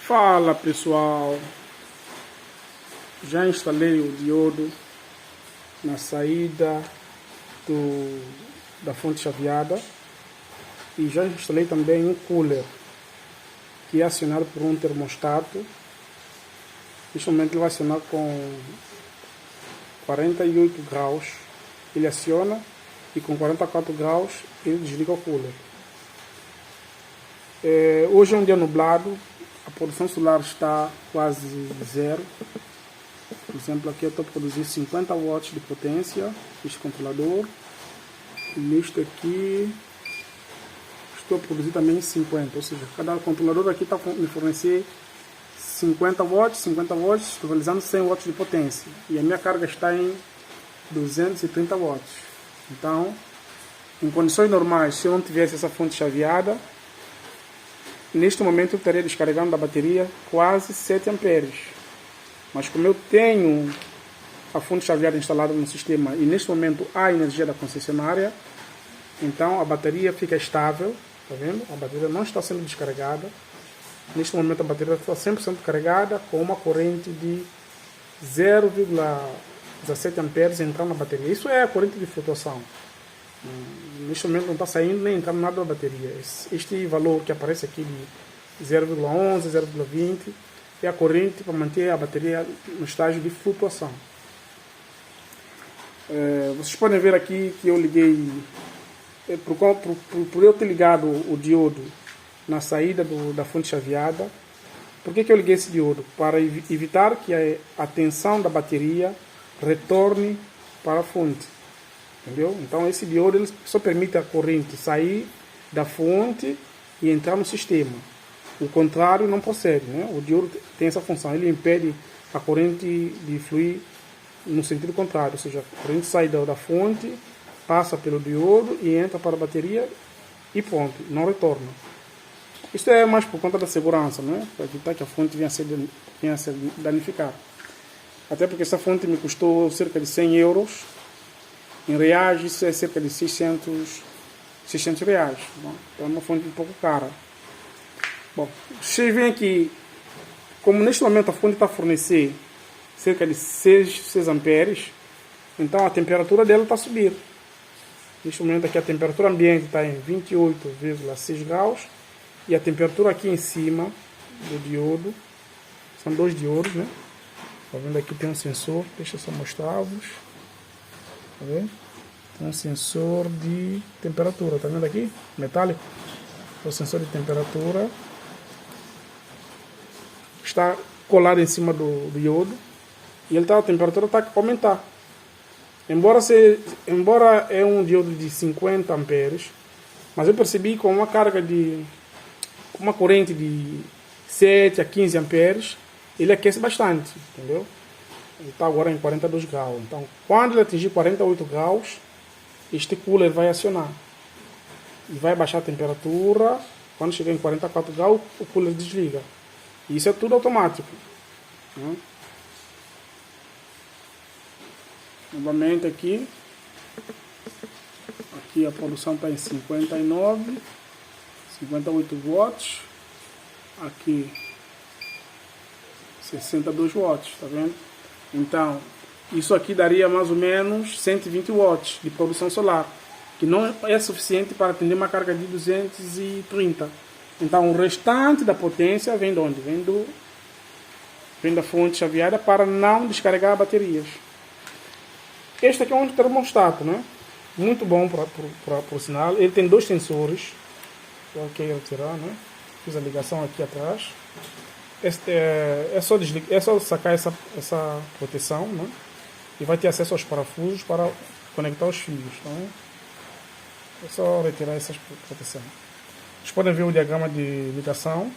Fala pessoal, já instalei o diodo na saída da fonte chaveada e já instalei também um cooler que é acionado por um termostato. Neste momento ele vai acionar com 48 graus, ele aciona e com 44 graus ele desliga o cooler. Hoje é um dia nublado, a produção solar está quase zero. Por exemplo, aqui eu estou a produzir 50 watts de potência, este controlador. E neste aqui estou a produzir também 50, ou seja, cada controlador aqui está a me fornecer 50 watts, totalizando 100 watts de potência. E a minha carga está em 230 watts. Então, em condições normais, se eu não tivesse essa fonte chaveada, neste momento eu estaria descarregando da bateria quase 7 amperes. Mas como eu tenho a fonte chaveada instalada no sistema e neste momento há energia da concessionária, então a bateria fica estável, tá vendo? A bateria não está sendo descarregada. Neste momento a bateria está 100% carregada com uma corrente de 0,17 amperes entrando na bateria. Isso é a corrente de flutuação. Neste momento não está saindo nem entrando nada da bateria. Este valor que aparece aqui de 0,11, 0,20 é a corrente para manter a bateria no estágio de flutuação. Vocês podem ver aqui que eu liguei, por eu ter ligado o diodo na saída da fonte chaveada. Por que eu liguei esse diodo? Para evitar que a tensão da bateria retorne para a fonte. Entendeu? Então esse diodo ele só permite a corrente sair da fonte e entrar no sistema. O contrário não procede, né? O diodo tem essa função, ele impede a corrente de fluir no sentido contrário, ou seja, a corrente sai da fonte, passa pelo diodo e entra para a bateria e pronto, não retorna. Isso é mais por conta da segurança, né? Para evitar que a fonte venha a ser danificada. Até porque essa fonte me custou cerca de 100 euros. Em reais, isso é cerca de 600 reais. Bom, então é uma fonte um pouco cara. Bom, vocês veem aqui, como neste momento a fonte está a fornecer cerca de 6 amperes, então a temperatura dela está a subir. Neste momento aqui a temperatura ambiente está em 28,6 graus e a temperatura aqui em cima do diodo, são dois diodos, né? Tá vendo aqui tem um sensor, deixa eu só mostrar-vos. Tá vendo? Tem um sensor de temperatura, tá vendo aqui? Metálico. O sensor de temperatura está colado em cima do diodo e a temperatura está a aumentar. Embora é um diodo de 50 amperes, mas eu percebi com uma carga com uma corrente de 7 a 15 amperes, ele aquece bastante, entendeu? Ele está agora em 42 graus. Então, quando ele atingir 48 graus, este cooler vai acionar. E vai baixar a temperatura. Quando chegar em 44 graus, o cooler desliga. E isso é tudo automático. Né? Novamente aqui. Aqui a produção está em 59. 58 watts. Aqui 62 watts, tá vendo? Então, isso aqui daria mais ou menos 120 watts de produção solar, que não é suficiente para atender uma carga de 230. Então, o restante da potência vem de onde? Vem da fonte chaveada para não descarregar baterias. Este aqui é um termostato, né? Muito bom por sinal. Ele tem dois sensores. Eu quero tirar, né? Fiz a ligação aqui atrás. É só sacar essa proteção, né? E vai ter acesso aos parafusos para conectar os fios. Então, é só retirar essa proteção. Vocês podem ver o diagrama de ligação.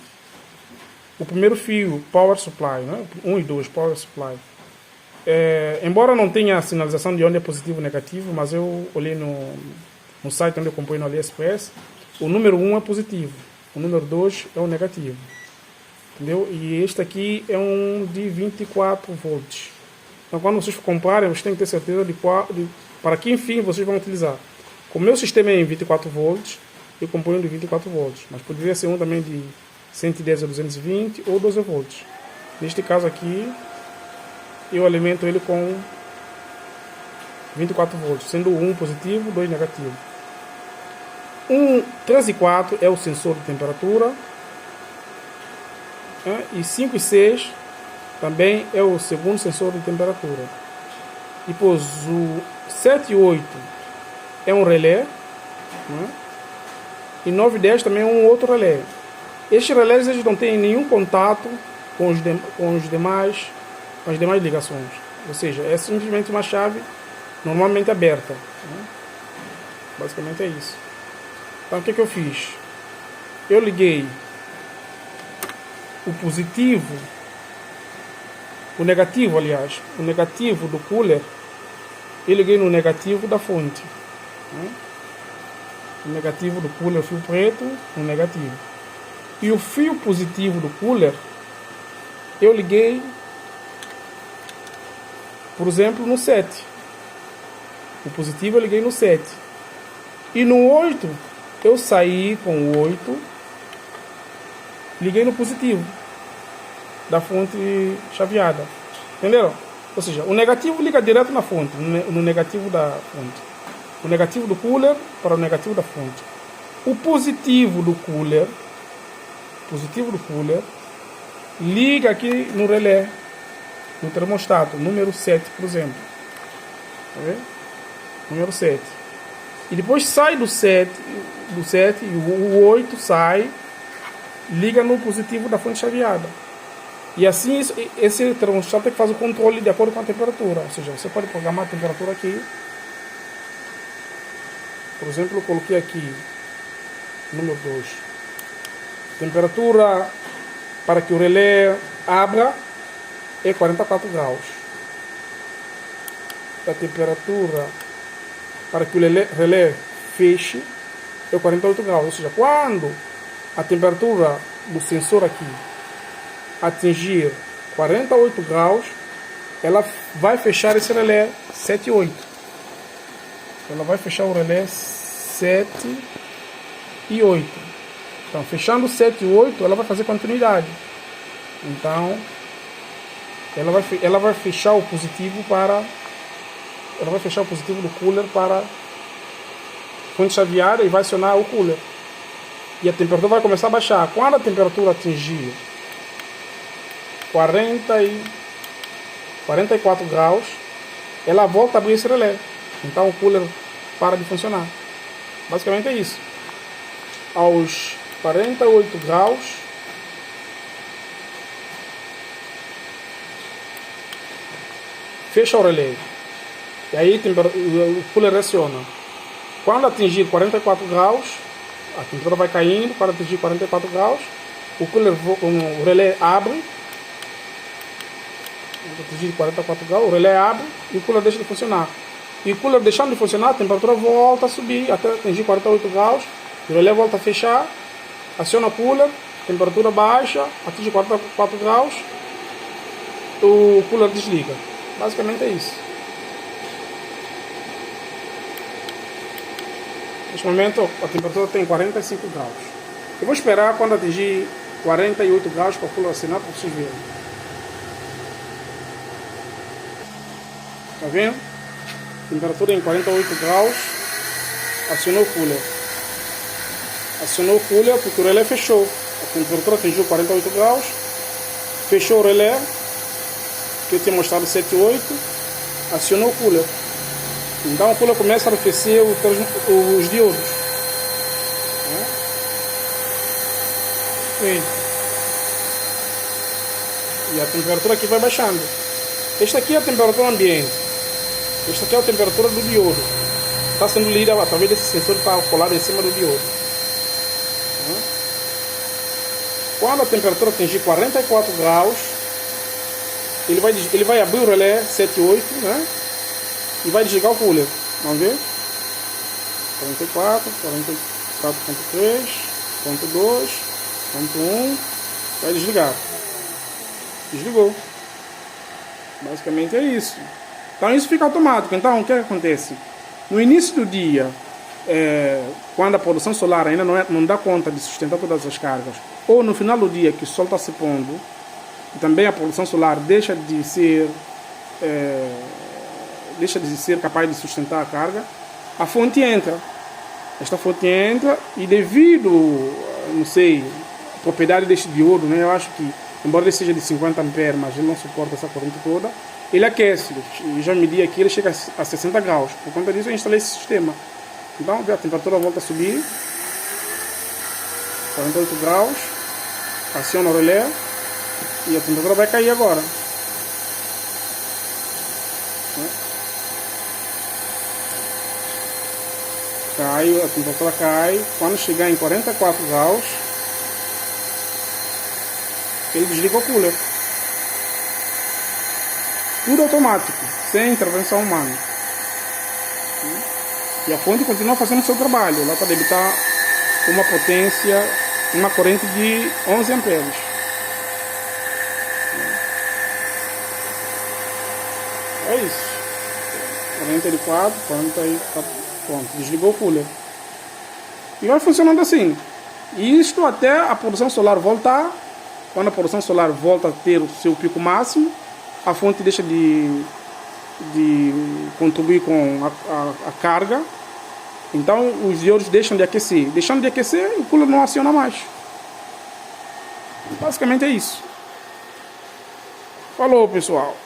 O primeiro fio, Power Supply, né? 1 e 2, Power Supply. Embora não tenha a sinalização de onde é positivo ou negativo, mas eu olhei no site onde eu comprei no AliExpress, o número 1 é positivo, o número 2 é o negativo. Entendeu? E este aqui é um de 24 volts. Então, quando vocês comprarem, vocês têm que ter certeza para que fim vocês vão utilizar. Como o meu sistema é em 24 volts, eu comprei um de 24 volts. Mas poderia ser um também de 110 a 220 ou 12 volts. Neste caso aqui, eu alimento ele com 24 volts, sendo 1 positivo, 2 negativo. 3 e 4 é o sensor de temperatura, e 5 e 6 também é o segundo sensor de temperatura. Depois o 7 e 8 é um relé, e 9 e 10 também é um outro relé. Estes relés eles não têm nenhum contato com as demais ligações, ou seja, é simplesmente uma chave normalmente aberta. Basicamente é isso. Então o que eu fiz? Eu liguei o positivo, o negativo do cooler, eu liguei no negativo da fonte. O negativo do cooler, o fio preto, no negativo. E o fio positivo do cooler, eu liguei, por exemplo, no 7. O positivo eu liguei no 7. E no 8, eu saí com o 8, liguei no positivo da fonte chaveada. Entenderam? Ou seja, o negativo liga direto na fonte, no negativo da fonte. O negativo do cooler para o negativo da fonte. O positivo do cooler liga aqui no relé, no termostato, número 7, por exemplo. Tá vendo? Número 7. E depois sai do 7 e o 8 sai, liga no positivo da fonte chaveada. E assim, esse termostato é que faz o controle de acordo com a temperatura. Ou seja, você pode programar a temperatura aqui. Por exemplo, eu coloquei aqui, número 2. Temperatura para que o relé abra é 44 graus. A temperatura para que o relé feche é 48 graus. Ou seja, quando a temperatura do sensor aqui atingir 48 graus, ela vai fechar esse relé 7 e 8. Ela vai fechar o relé 7 e 8. Então, fechando 7 e 8, ela vai fazer continuidade. Então, ela vai fechar o positivo do cooler para a fonte chaveada e vai acionar o cooler. E a temperatura vai começar a baixar. Quando a temperatura atingir 44 graus, ela volta a abrir esse relé. Então o cooler para de funcionar. Basicamente é isso. Aos 48 graus, fecha o relé. E aí o cooler aciona. Quando atingir 44 graus, a temperatura vai caindo. Quando atingir 44 graus, o relé abre. Quando atingir 44 graus, o relé abre e o cooler deixa de funcionar. E o cooler deixando de funcionar, a temperatura volta a subir até atingir 48 graus. O relé volta a fechar, aciona o cooler, temperatura baixa, atinge 44 graus, o cooler desliga. Basicamente é isso. Neste momento a temperatura tem 45 graus. Eu vou esperar quando atingir 48 graus para o cooler acionar para vocês verem. Está vendo? Temperatura em 48 graus, acionou o cooler. Acionou o cooler porque o relé fechou. A temperatura atingiu 48 graus, fechou o relé, que eu tinha mostrado 7 e 8, acionou o cooler. Então o cooler começa a arrefecer os diodos. E a temperatura aqui vai baixando. Esta aqui é a temperatura ambiente. Esta aqui é a temperatura do diodo. Está sendo lida através desse sensor que está colado em cima do diodo. Quando a temperatura atingir 44 graus, ele vai abrir o relé 7 e 8, né? E vai desligar o cooler. Vamos ver? 44, 44.3, ponto 2, ponto 1. Vai desligar. Desligou. Basicamente é isso. Então isso fica automático. Então o que acontece? No início do dia, quando a produção solar ainda não dá conta de sustentar todas as cargas, ou no final do dia que o sol está se pondo, e também a poluição solar deixa de ser capaz de sustentar a carga, a fonte entra. Esta fonte entra e devido, não sei, a propriedade deste diodo, né, eu acho que, embora ele seja de 50 amperes, mas ele não suporta essa corrente toda, ele aquece. E já medi aqui, ele chega a 60 graus. Por conta disso eu instalei esse sistema. Então a temperatura volta a subir, 48 graus, aciona o relé e a temperatura vai cair agora. Cai, a temperatura cai. Quando chegar em 44 graus, ele desliga o cooler. Tudo automático, sem intervenção humana. E a fonte continua fazendo o seu trabalho. Ela está a debitar uma potência, uma corrente de 11 amperes. É isso. 44, 44, pronto, desligou o cooler. E vai funcionando assim. E isto até a produção solar voltar. Quando a produção solar volta a ter o seu pico máximo, a fonte deixa de contribuir com a carga. Então os diodos deixam de aquecer. Deixando de aquecer, o cooler não aciona mais. Basicamente é isso. Falou, pessoal.